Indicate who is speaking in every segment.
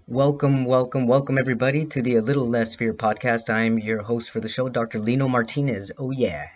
Speaker 1: Welcome, everybody, to the A Little Less Fear podcast. I'm your host for the show, Dr. Lino Martinez. Oh, yeah.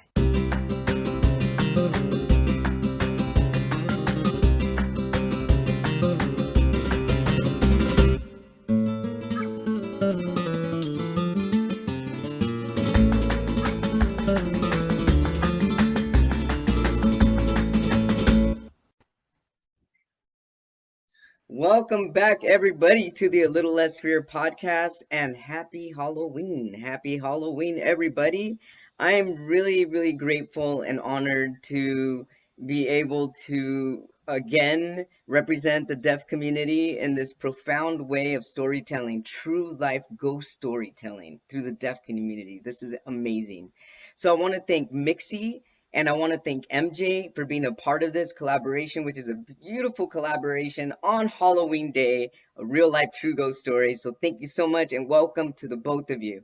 Speaker 1: Welcome back, everybody, to the A Little Less Fear podcast, and happy Halloween. Happy Halloween, everybody. I am really grateful and honored to be able to again represent the deaf community in this profound way of storytelling, true life ghost storytelling through the deaf community. This is amazing. So I want to thank Mixxie. And I want to thank MJ for being a part of this collaboration, which is a beautiful collaboration on Halloween Day, a real life true ghost story. So thank you so much and welcome to the both of you.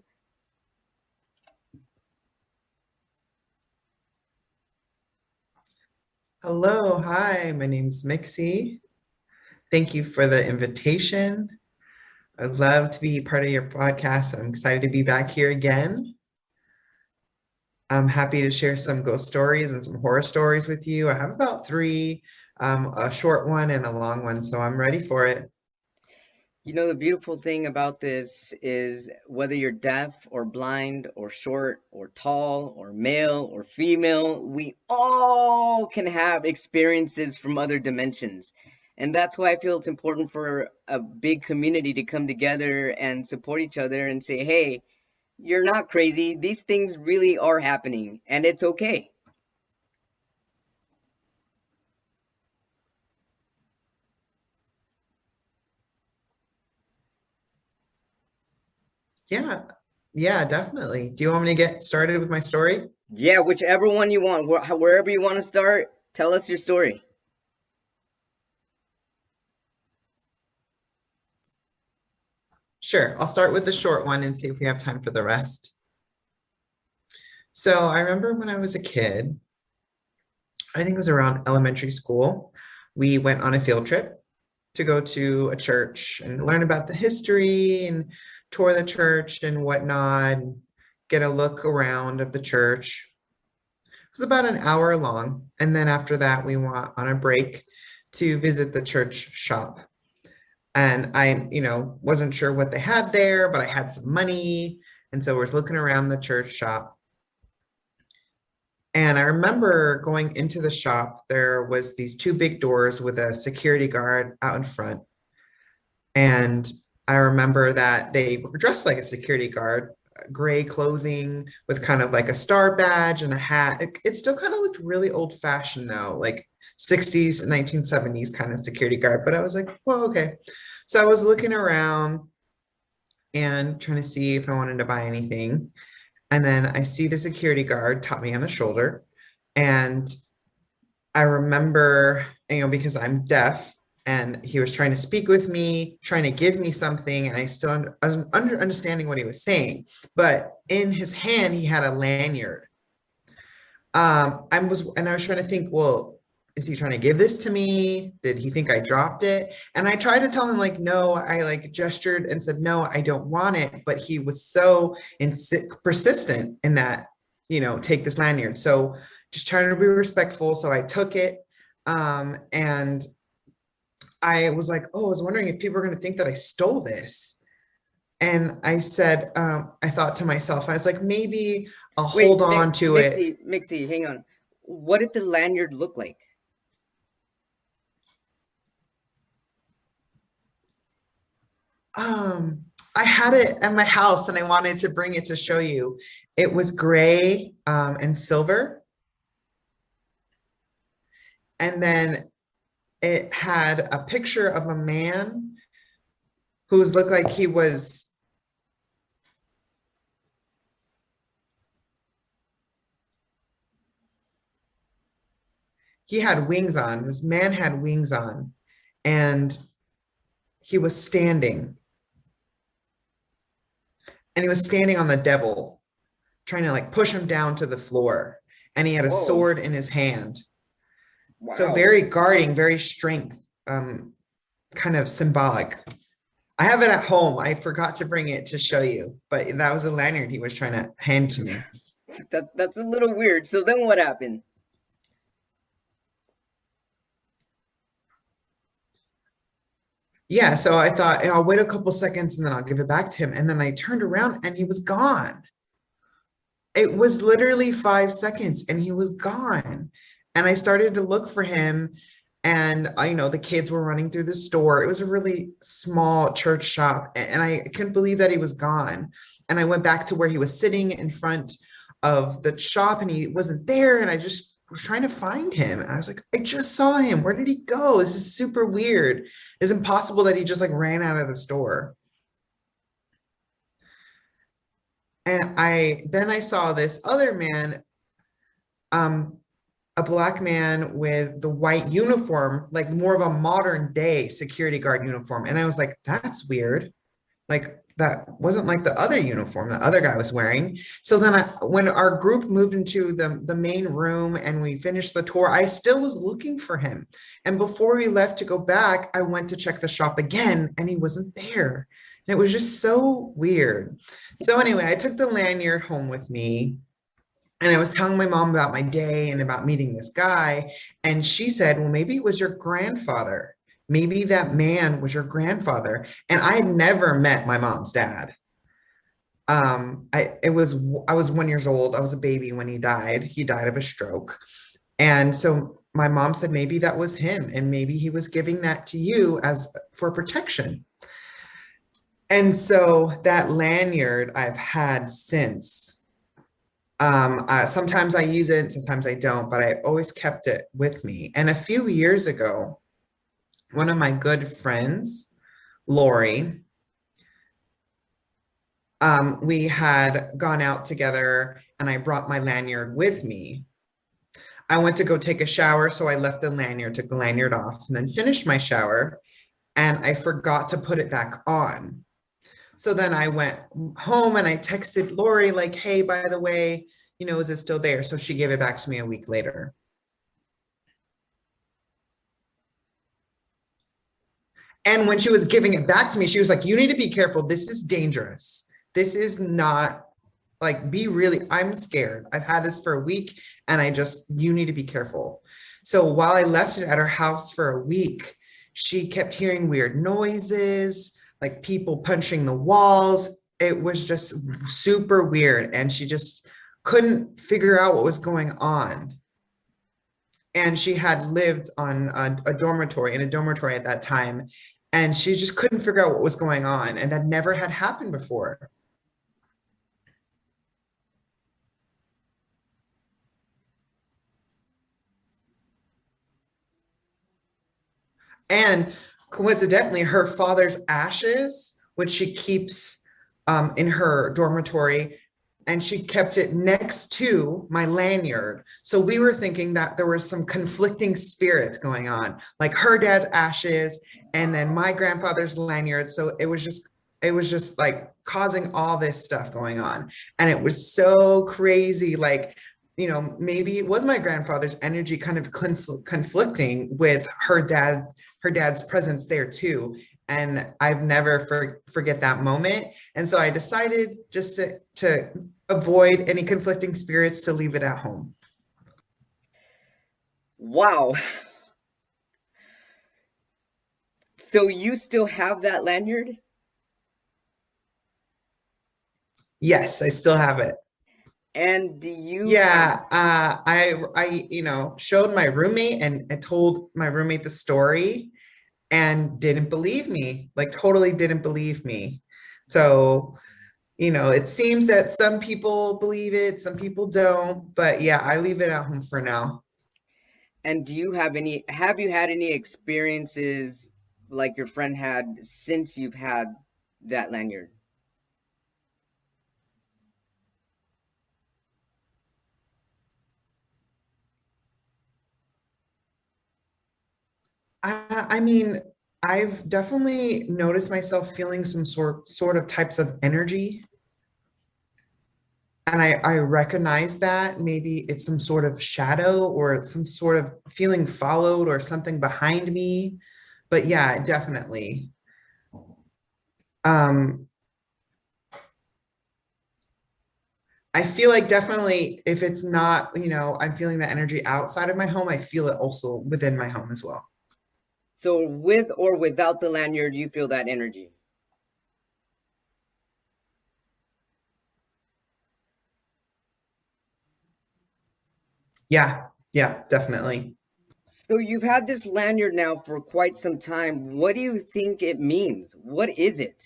Speaker 2: Hello, hi, my name's Mixxie. Thank you for the invitation. I'd love to be part of your podcast. I'm excited to be back here again. I'm happy to share some ghost stories and some horror stories with you. I have about three, a short one and a long one, so I'm ready for it.
Speaker 1: You know, the beautiful thing about this is whether you're deaf or blind or short or tall or male or female, we all can have experiences from other dimensions. And that's why I feel it's important for a big community to come together and support each other and say, hey, you're not crazy. These things really are happening, and it's okay.
Speaker 2: Yeah, definitely. Do you want me to get started with my story?
Speaker 1: Yeah, whichever one you want, wherever you want to start, tell us your story.
Speaker 2: Sure, I'll start with the short one and see if we have time for the rest. So I remember when I was a kid, I think it was around elementary school, we went on a field trip to go to a church and learn about the history and tour the church and whatnot, and get a look around of the church. It was about an hour long. And then after that, we went on a break to visit the church shop. And I, wasn't sure what they had there, but I had some money. And so we're looking around the church shop. And I remember going into the shop, there was these two big doors with a security guard out in front. And I remember that they were dressed like a security guard, gray clothing with kind of like a star badge and a hat. It still kind of looked really old fashioned though, like 60s, 1970s kind of security guard. But I was like, well, okay. So I was looking around and trying to see if I wanted to buy anything. And then I see the security guard tap me on the shoulder. And I remember, because I'm deaf and he was trying to speak with me, trying to give me something. And I was understanding what he was saying. But in his hand, he had a lanyard. I was trying to think, well, is he trying to give this to me? Did he think I dropped it? And I tried to tell him like, no, I like gestured and said, no, I don't want it. But he was so persistent in that, take this lanyard. So just trying to be respectful. So I took it. And I was like, oh, I was wondering if people are going to think that I stole this. And I said, I thought to myself, I was like, maybe I'll hold on to it.
Speaker 1: Mixxie, hang on. What did the lanyard look like?
Speaker 2: I had it at my house and I wanted to bring it to show you. It was gray and silver. And then it had a picture of a man who looked like he had wings on. This man had wings on and he was standing. And he was standing on the devil, trying to like push him down to the floor. And he had a sword in his hand. Wow. So very guarding, very strength, kind of symbolic. I have it at home. I forgot to bring it to show you, but that was a lanyard he was trying to hand to me.
Speaker 1: That's a little weird. So then what happened?
Speaker 2: Yeah, so I thought, I'll wait a couple seconds and then I'll give it back to him. And then I turned around and he was gone. It was literally 5 seconds and he was gone. And I started to look for him. And the kids were running through the store. It was a really small church shop. And I couldn't believe that he was gone. And I went back to where he was sitting in front of the shop and he wasn't there. And I just was trying to find him. And I was like, I just saw him. Where did he go? This is super weird. It's impossible that he just like ran out of the store. And I saw this other man, a black man with the white uniform, like more of a modern day security guard uniform. And I was like, that's weird. Like that wasn't like the other uniform the other guy was wearing. So then when our group moved into the main room and we finished the tour, I still was looking for him. And before we left to go back, I went to check the shop again and he wasn't there. And it was just so weird. So anyway, I took the lanyard home with me and I was telling my mom about my day and about meeting this guy. And she said, well, maybe it was your grandfather. Maybe that man was your grandfather. And I had never met my mom's dad. I was 1 year old. I was a baby when he died. He died of a stroke. And so my mom said, maybe that was him. And maybe he was giving that to you as for protection. And so that lanyard I've had since. Sometimes I use it, sometimes I don't, but I always kept it with me. And a few years ago, one of my good friends, Lori, we had gone out together and I brought my lanyard with me. I went to go take a shower, so I left the lanyard, took the lanyard off, and then finished my shower, and I forgot to put it back on. So then I went home and I texted Lori like, hey, by the way, is it still there? So she gave it back to me a week later. And when she was giving it back to me, she was like, you need to be careful. This is dangerous. This is not like, I'm scared. I've had this for a week and you need to be careful. So while I left it at her house for a week, she kept hearing weird noises, like people punching the walls. It was just super weird. And she just couldn't figure out what was going on. And she had lived on in a dormitory at that time. And she just couldn't figure out what was going on. And that never had happened before. And coincidentally, her father's ashes, which she keeps in her dormitory, and she kept it next to my lanyard. So we were thinking that there was some conflicting spirits going on, like her dad's ashes and then my grandfather's lanyard. So it was just like causing all this stuff going on. And it was so crazy. Like, maybe it was my grandfather's energy kind of conflicting with her dad's presence there too. And I've never forget that moment. And so I decided just to avoid any conflicting spirits, to leave it at home.
Speaker 1: Wow. So you still have that lanyard?
Speaker 2: Yes, I still have it.
Speaker 1: And do you
Speaker 2: Yeah, I showed my roommate and I told my roommate the story and didn't believe me, like totally didn't believe me. So, it seems that some people believe it, some people don't, but yeah, I leave it at home for now.
Speaker 1: and do you have you had any experiences like your friend had since you've had that lanyard?
Speaker 2: I mean, I've definitely noticed myself feeling some sort of types of energy. And I recognize that maybe it's some sort of shadow or some sort of feeling followed or something behind me. But yeah, definitely. Um, I feel like definitely if it's not, I'm feeling the energy outside of my home, I feel it also within my home as well.
Speaker 1: So with or without the lanyard, you feel that energy.
Speaker 2: Yeah, yeah, definitely.
Speaker 1: So you've had this lanyard now for quite some time. What do you think it means? What is it?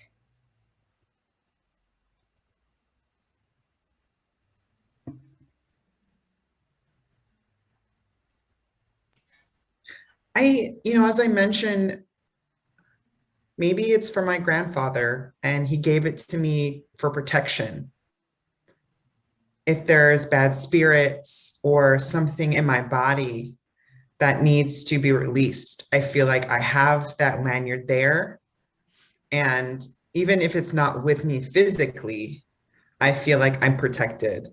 Speaker 2: As I mentioned, maybe it's for my grandfather and he gave it to me for protection. If there's bad spirits or something in my body that needs to be released, I feel like I have that lanyard there. And even if it's not with me physically, I feel like I'm protected.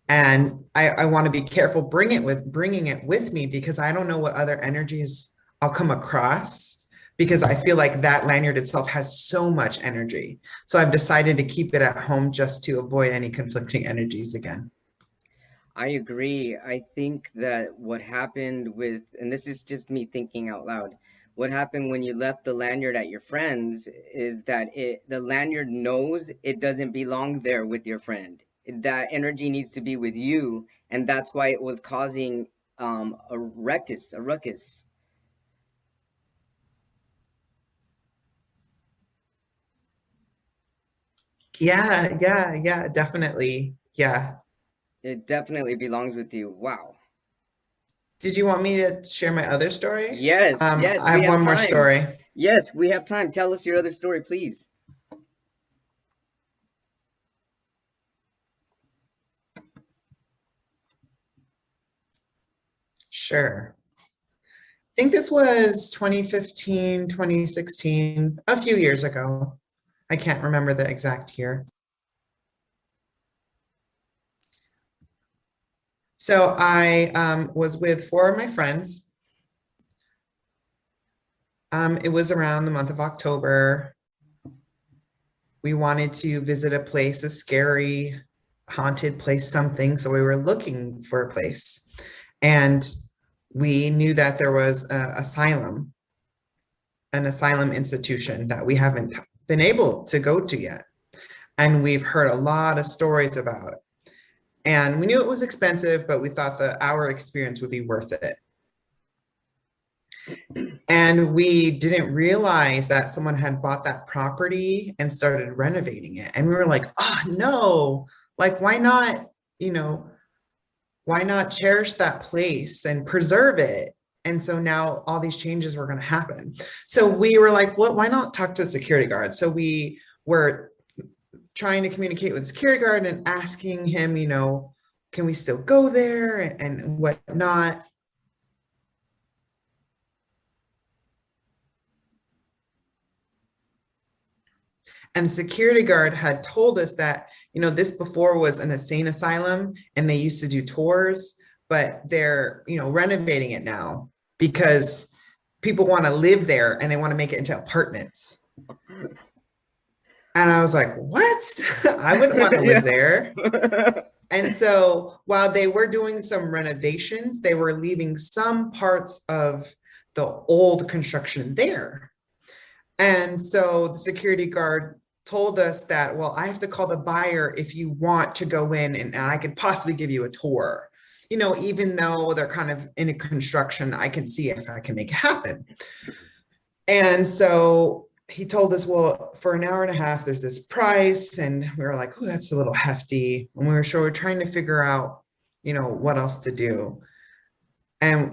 Speaker 2: And I want to be careful bringing it with me because I don't know what other energies I'll come across because I feel like that lanyard itself has so much energy. So I've decided to keep it at home just to avoid any conflicting energies again.
Speaker 1: I agree. I think that what happened with, and this is just me thinking out loud, what happened when you left the lanyard at your friend's is that the lanyard knows it doesn't belong there with your friend. That energy needs to be with you, and that's why it was causing a ruckus, a ruckus.
Speaker 2: Yeah, yeah, yeah, definitely. Yeah.
Speaker 1: It definitely belongs with you. Wow.
Speaker 2: Did you want me to share my other story?
Speaker 1: Yes, yes,
Speaker 2: I
Speaker 1: we
Speaker 2: have
Speaker 1: have
Speaker 2: one more
Speaker 1: time.
Speaker 2: story.
Speaker 1: Yes, we have time. Tell us your other story, please.
Speaker 2: Sure. I think this was 2015, 2016, a few years ago. I can't remember the exact year. So I was with four of my friends. It was around the month of October. We wanted to visit a place, a scary, haunted place, something. So we were looking for a place. And we knew that there was an asylum institution that we haven't been able to go to yet. And we've heard a lot of stories about it. And we knew it was expensive, but we thought the our experience would be worth it. And we didn't realize that someone had bought that property and started renovating it. And we were like, oh no, like you know, why not cherish that place and preserve it? And so now all these changes were going to happen. So we were like, what, why not talk to a security guard? So we were trying to communicate with the security guard and asking him, can we still go there and whatnot? And the security guard had told us that, this before was an insane asylum and they used to do tours, but they're, renovating it now because people want to live there and they want to make it into apartments. And I was like, what? I wouldn't want to live
Speaker 1: Yeah.
Speaker 2: there. And so while they were doing some renovations, they were leaving some parts of the old construction there. And so the security guard told us that, well, I have to call the buyer if you want to go in and I could possibly give you a tour. Even though they're kind of in a construction, I can see if I can make it happen. And so he told us, well, for an hour and a half, there's this price. And we were like, oh, that's a little hefty. And we're trying to figure out, what else to do. And,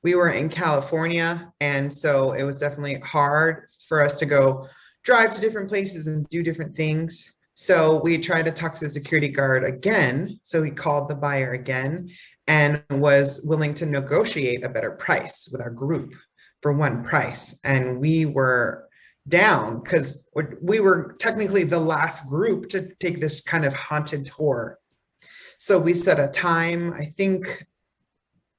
Speaker 2: we were in California. And so it was definitely hard for us to go drive to different places and do different things. So we tried to talk to the security guard again. So he called the buyer again and was willing to negotiate a better price with our group for one price. And we were down because we were technically the last group to take this kind of haunted tour. So we set a time, I think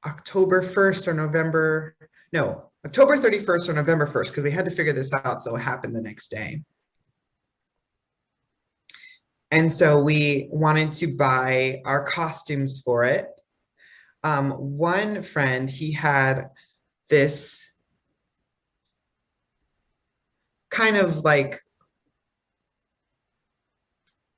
Speaker 2: October 1st or November, no, October 31st or November 1st, because we had to figure this out. So it happened the next day. And so we wanted to buy our costumes for it. One friend, he had this kind of like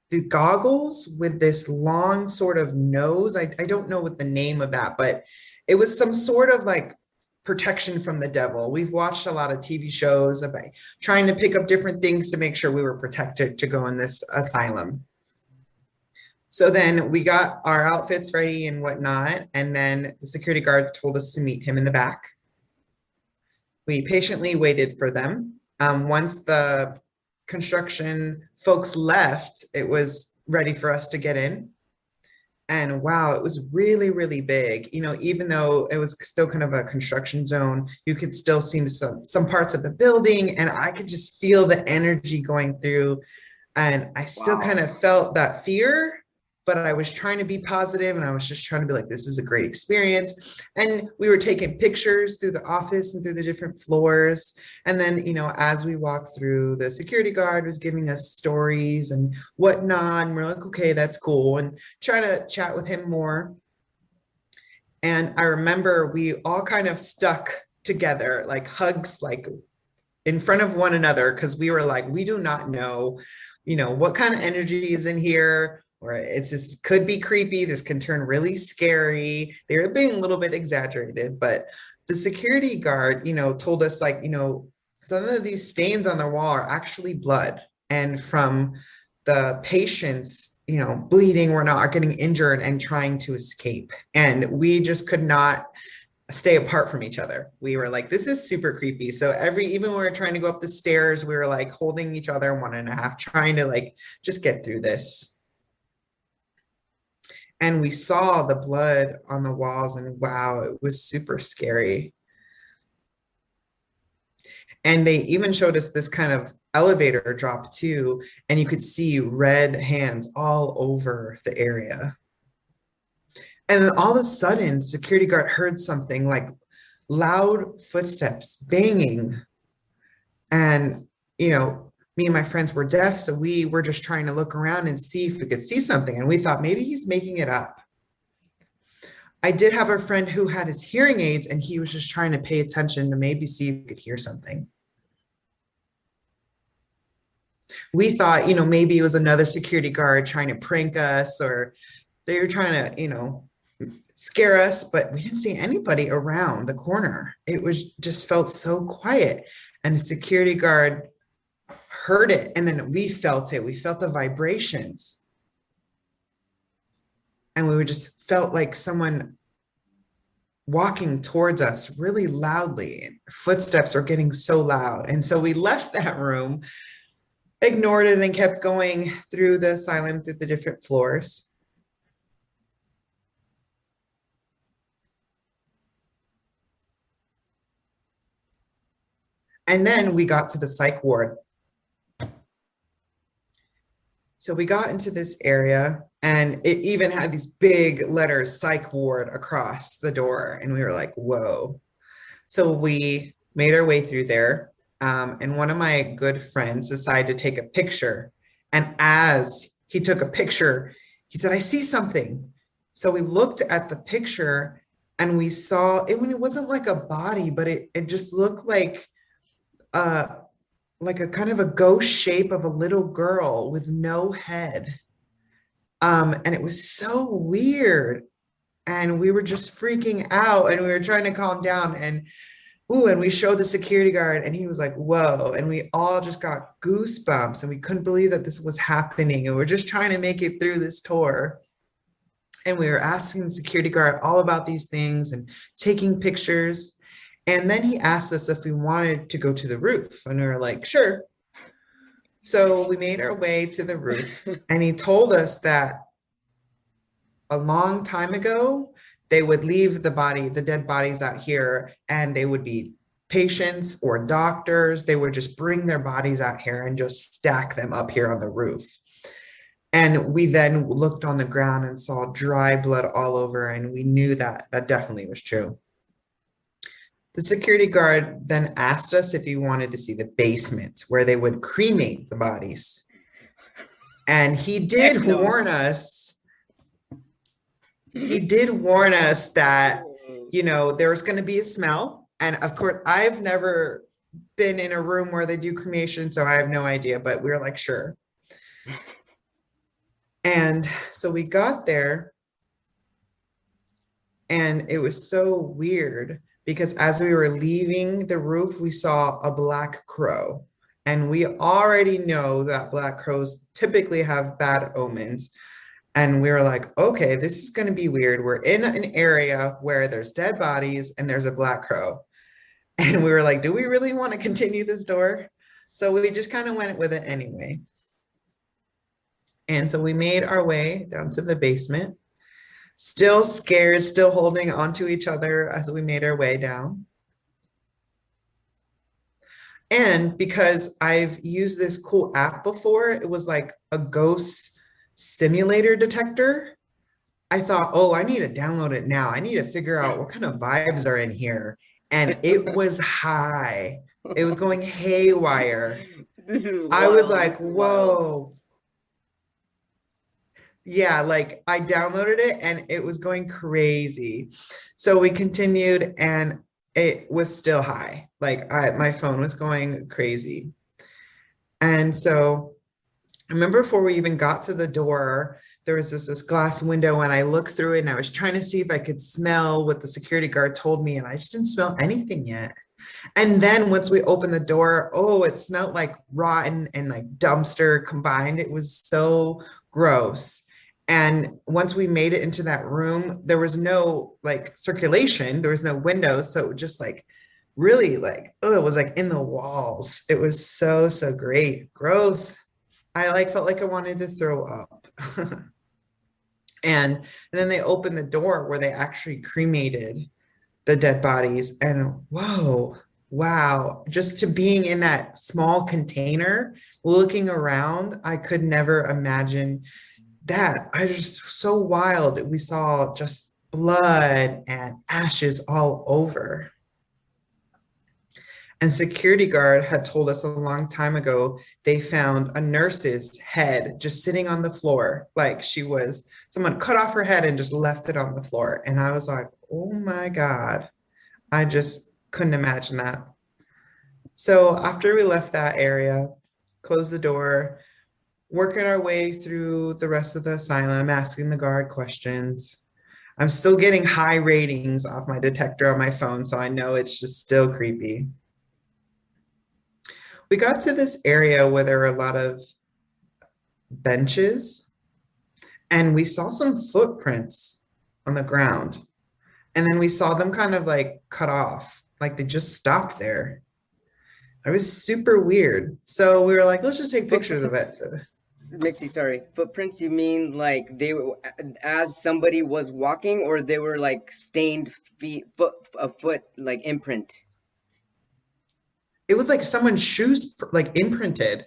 Speaker 2: the goggles with this long sort of nose. I don't know what the name of that, but it was some sort of like protection from the devil. We've watched a lot of TV shows about trying to pick up different things to make sure we were protected to go in this asylum. So then we got our outfits ready and whatnot. And then the security guard told us to meet him in the back. We patiently waited for them. Once the construction folks left, it was ready for us to get in. And wow, it was really, really big. You know, even though it was still kind of a construction zone, you could still see some parts of the building, and I could just feel the energy going through. And I still kind of felt that fear, but I was trying to be positive, and I was just trying to be like, this is a great experience. And we were taking pictures through the office and through the different floors. And then, you know, as we walked through, the security guard was giving us stories and whatnot. And we're like, okay, that's cool. And trying to chat with him more. And I remember we all kind of stuck together, like hugs, like in front of one another, because we were like, we do not know, you know, what kind of energy is in here. Or it's just could be creepy. This can turn really scary. They were being a little bit exaggerated, but the security guard, you know, told us like, you know, some of these stains on the wall are actually blood. And from the patients, you know, bleeding or not, are getting injured and trying to escape. And we just could not stay apart from each other. We were like, this is super creepy. So even when we were trying to go up the stairs, we were like holding each other 1.5, trying to like just get through this. And we saw the blood on the walls, and wow, it was super scary. And they even showed us this kind of elevator drop too, and you could see red hands all over the area. And then all of a sudden, the security guard heard something like loud footsteps banging. And, you know, me and my friends were deaf, so we were just trying to look around and see if we could see something. And we thought maybe he's making it up. I did have a friend who had his hearing aids, and he was just trying to pay attention to maybe see if he could hear something. We thought, you know, maybe it was another security guard trying to prank us, or they were trying to, you know, scare us, but we didn't see anybody around the corner. It was just felt so quiet. And the security guard heard it, and then we felt it. We felt the vibrations. And we just felt like someone walking towards us really loudly. Footsteps were getting so loud. And so we left that room, ignored it, and kept going through the asylum, through the different floors. And then we got to the psych ward. So we got into this area, and it even had these big letters, psych ward, across the door. And we were like, whoa. So we made our way through there. And one of my good friends decided to take a picture. And as he took a picture, he said, I see something. So we looked at the picture, and we saw it when it wasn't like a body, but it just looked like a kind of a ghost shape of a little girl with no head. And it was so weird. And we were just freaking out, and we were trying to calm down. And we showed the security guard, and he was like, whoa. And we all just got goosebumps, and we couldn't believe that this was happening. And we're just trying to make it through this tour. And we were asking the security guard all about these things and taking pictures. And then he asked us if we wanted to go to the roof, and we were like, sure. So we made our way to the roof, and he told us that a long time ago, they would leave the dead bodies out here, and they would be patients or doctors. They would just bring their bodies out here and just stack them up here on the roof. And we then looked on the ground and saw dry blood all over, and we knew that that definitely was true. The security guard then asked us if we wanted to see the basement where they would cremate the bodies. And
Speaker 1: Heck no.
Speaker 2: he did warn us that, there was going to be a smell. And of course, I've never been in a room where they do cremation, so I have no idea, but we were like, sure. And so we got there, and it was so weird because as we were leaving the roof, we saw a black crow. And we already know that black crows typically have bad omens. And we were like, okay, this is going to be weird. We're in an area where there's dead bodies and there's a black crow. And we were like, do we really want to continue this door? So we just kind of went with it anyway. And so we made our way down to the basement, still scared, still holding onto each other as we made our way down. And because I've used this cool app before, it was like a ghost simulator detector. I thought, oh, I need to download it now. I need to figure out what kind of vibes are in here. And it was high. It was going haywire.
Speaker 1: This is wild.
Speaker 2: I was like,
Speaker 1: This is wild.
Speaker 2: whoa. Yeah, like I downloaded it and it was going crazy. So we continued and it was still high. Like my phone was going crazy. And so I remember before we even got to the door, there was this glass window and I looked through it and I was trying to see if I could smell what the security guard told me, and I just didn't smell anything yet. And then once we opened the door, oh, it smelled like rotten and like dumpster combined. It was so gross. And once we made it into that room, there was no like circulation, there was no windows. So it just like really like, oh, it was like in the walls. It was so, so great. Gross. I like felt like I wanted to throw up. And then they opened the door where they actually cremated the dead bodies. And whoa, wow, just to being in that small container, looking around, I could never imagine that. I just so wild. We saw just blood and ashes all over. And security guard had told us a long time ago, they found a nurse's head just sitting on the floor. Like someone cut off her head and just left it on the floor. And I was like, oh my God, I just couldn't imagine that. So after we left that area, closed the door, working our way through the rest of the asylum, asking the guard questions. I'm still getting high ratings off my detector on my phone, so I know it's just still creepy. We got to this area where there were a lot of benches and we saw some footprints on the ground. And then we saw them kind of like cut off, like they just stopped there. It was super weird. So we were like, let's just take pictures of it.
Speaker 1: Footprints, Mixie, sorry. Footprints, you mean like they were as somebody was walking, or they were like stained feet, a foot like imprint?
Speaker 2: It was like someone's shoes like imprinted.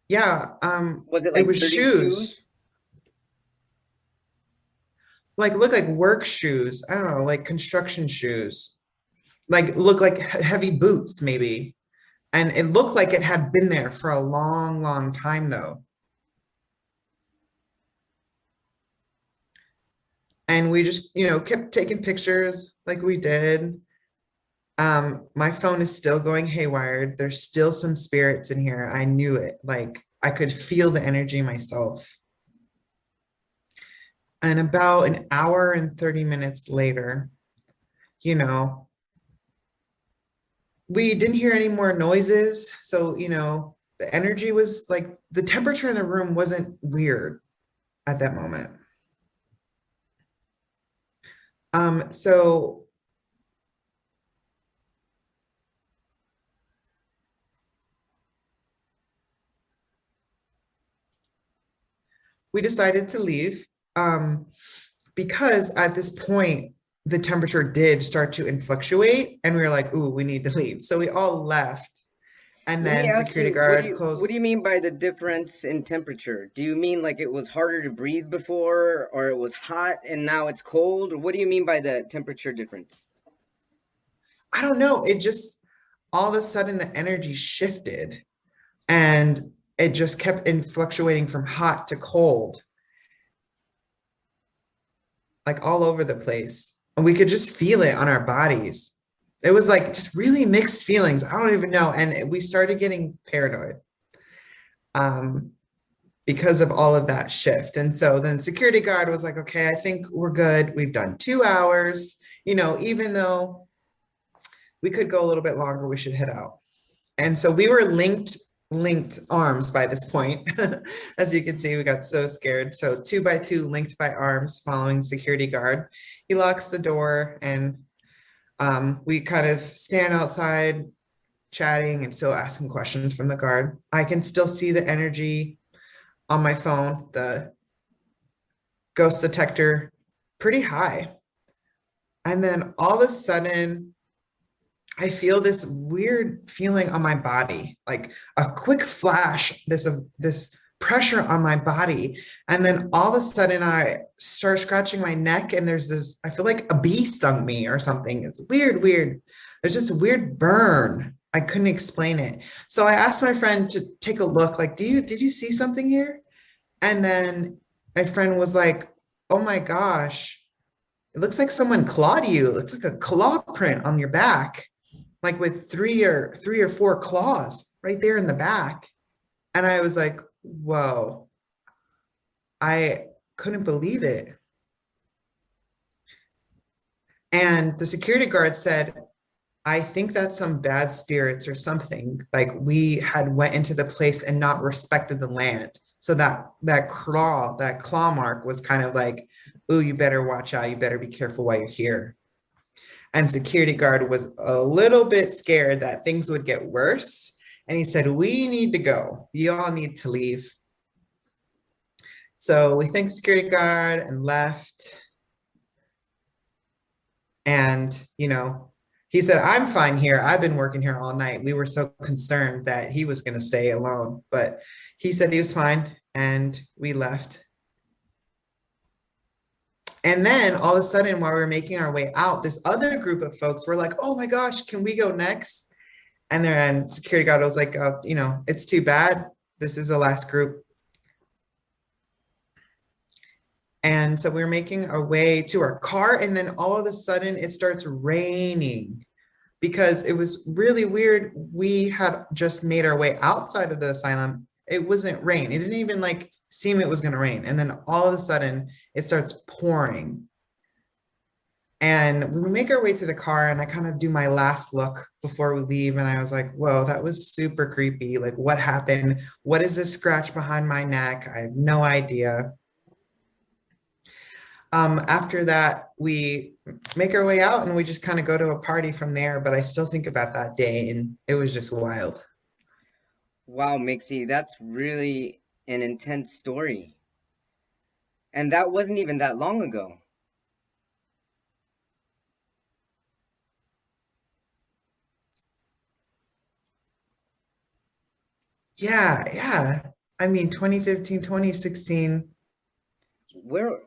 Speaker 2: Yeah,
Speaker 1: Was it
Speaker 2: it
Speaker 1: like
Speaker 2: was
Speaker 1: dirty
Speaker 2: shoes.
Speaker 1: shoes?
Speaker 2: Like look like work shoes. I don't know, like construction shoes. Like look like heavy boots maybe. And it looked like it had been there for a long, long time though. And we just, kept taking pictures like we did. My phone is still going haywire. There's still some spirits in here. I knew it. Like I could feel the energy myself. And about an hour and 30 minutes later, you know, we didn't hear any more noises. So, the energy was like the temperature in the room wasn't weird at that moment. So we decided to leave because at this point, the temperature did start to fluctuate and we were like, ooh, we need to leave. So we all left. And
Speaker 1: Let me
Speaker 2: then
Speaker 1: ask
Speaker 2: security
Speaker 1: you, what do
Speaker 2: guard
Speaker 1: you
Speaker 2: closed.
Speaker 1: what do you mean by the difference in temperature? Do you mean like it was harder to breathe before, or it was hot and now it's cold? Or what do you mean by the temperature difference?
Speaker 2: I don't know, it just all of a sudden the energy shifted and it just kept in fluctuating from hot to cold, like all over the place. And we could just feel it on our bodies. It was like just really mixed feelings. I don't even know. And we started getting paranoid um, because of all of that shift. And so then security guard was like, okay, I think we're good. We've done 2 hours, even though we could go a little bit longer, we should head out. And so we were linked arms by this point. As you can see, we got so scared. So 2 by 2 linked by arms following security guard. He locks the door and we kind of stand outside chatting and still asking questions from the guard. I can still see the energy on my phone, the ghost detector, pretty high. And then all of a sudden, I feel this weird feeling on my body, like a quick flash, this pressure on my body. And then all of a sudden I start scratching my neck and there's this, I feel like a bee stung me or something. It's weird. There's just a weird burn. I couldn't explain it. So I asked my friend to take a look, like, did you see something here? And then my friend was like, oh my gosh, it looks like someone clawed you. It looks like a claw print on your back, like with three or 4 claws right there in the back. And I was like, whoa, I couldn't believe it. And the security guard said, I think that's some bad spirits or something. Like we had went into the place and not respected the land. So that claw mark was kind of like, ooh, you better watch out. You better be careful while you're here. And security guard was a little bit scared that things would get worse. And he said, we need to go. You all need to leave. So we thanked security guard and left. And, he said, I'm fine here. I've been working here all night. We were so concerned that he was going to stay alone, but he said he was fine and we left. And then all of a sudden, while we were making our way out, this other group of folks were like, oh my gosh, can we go next? And then security guard was like, it's too bad. This is the last group. And so we were making our way to our car. And then all of a sudden it starts raining because it was really weird. We had just made our way outside of the asylum. It wasn't rain. It didn't even seem it was going to rain. And then all of a sudden it starts pouring. And we make our way to the car and I kind of do my last look before we leave. And I was like, whoa, that was super creepy. Like, what happened? What is this scratch behind my neck? I have no idea. After that, we make our way out and we just kind of go to a party from there. But I still think about that day and it was just wild.
Speaker 1: Wow, Mixxie, that's really an intense story. And that wasn't even that long ago.
Speaker 2: Yeah. I mean, 2015, 2016.
Speaker 1: Where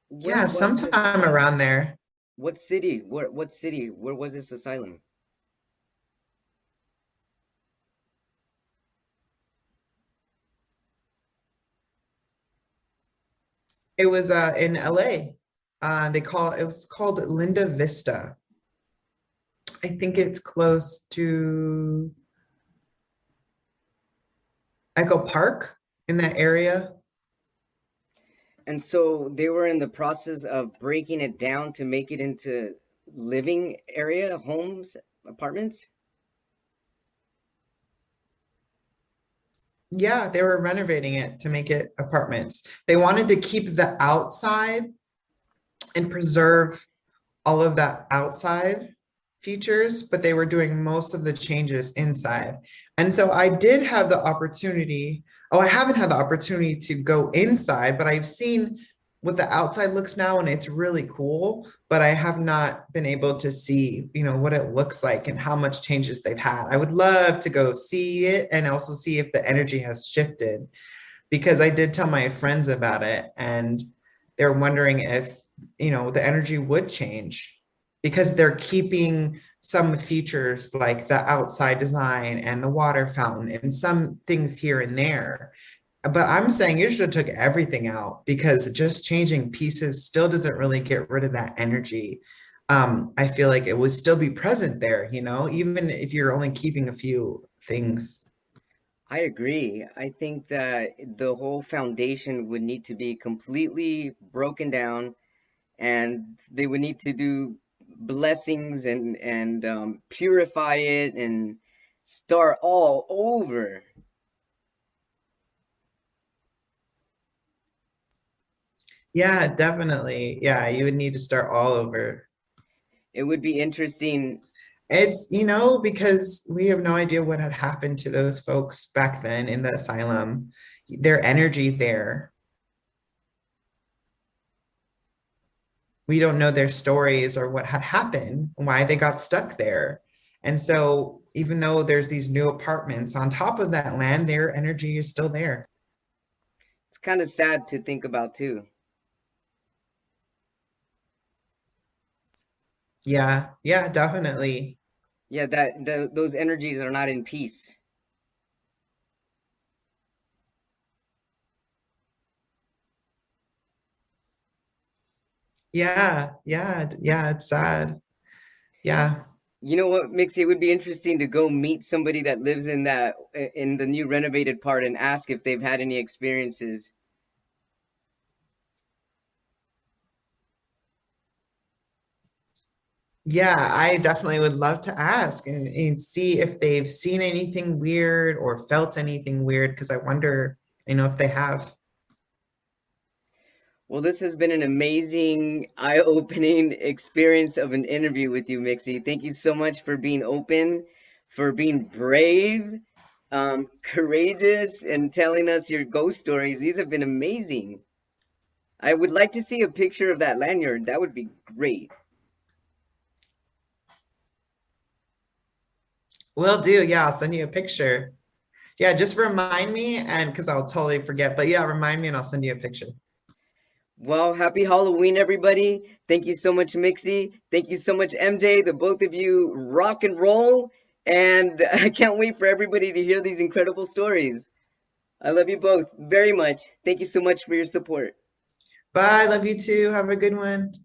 Speaker 2: Yeah,
Speaker 1: was this
Speaker 2: sometime around there.
Speaker 1: What city? What city? Where was this asylum?
Speaker 2: It was in LA. It was called Linda Vista. I think it's close to Echo Park in that area.
Speaker 1: And so they were in the process of breaking it down to make it into living area, homes, apartments?
Speaker 2: Yeah, they were renovating it to make it apartments. They wanted to keep the outside and preserve all of that outside features, but they were doing most of the changes inside. And so I did have the opportunity. Oh, I haven't had the opportunity to go inside, but I've seen what the outside looks now and it's really cool, but I have not been able to see, what it looks like and how much changes they've had. I would love to go see it and also see if the energy has shifted because I did tell my friends about it and they're wondering if, the energy would change because they're keeping some features like the outside design and the water fountain and some things here and there. But I'm saying you should have took everything out because just changing pieces still doesn't really get rid of that energy. I feel like it would still be present there, even if you're only keeping a few things.
Speaker 1: I agree. I think that the whole foundation would need to be completely broken down, and they would need to do blessings and purify it and start all over.
Speaker 2: Yeah, definitely. Yeah, you would need to start all over.
Speaker 1: It would be interesting.
Speaker 2: It's, because we have no idea what had happened to those folks back then in the asylum, their energy there. We don't know their stories or what had happened, why they got stuck there. And so, even though there's these new apartments on top of that land, their energy is still there.
Speaker 1: It's kind of sad to think about too.
Speaker 2: Yeah, yeah, definitely.
Speaker 1: Yeah, that those energies are not in peace.
Speaker 2: Yeah, yeah, yeah, it's sad. Yeah.
Speaker 1: You know what, Mixie, it would be interesting to go meet somebody that lives in in the new renovated part and ask if they've had any experiences.
Speaker 2: Yeah, I definitely would love to ask and see if they've seen anything weird or felt anything weird because I wonder, if they have.
Speaker 1: Well, this has been an amazing, eye-opening experience of an interview with you, Mixie. Thank you so much for being open, for being brave, courageous, and telling us your ghost stories. These have been amazing. I would like to see a picture of that lanyard. That would be great.
Speaker 2: Will do. Yeah, I'll send you a picture. Yeah, just remind me and because I'll totally forget. But yeah, remind me and I'll send you a picture.
Speaker 1: Well, happy Halloween, everybody. Thank you so much, Mixie. Thank you so much, MJ. The both of you rock and roll. And I can't wait for everybody to hear these incredible stories. I love you both very much. Thank you so much for your support.
Speaker 2: Bye. Love you too. Have a good one.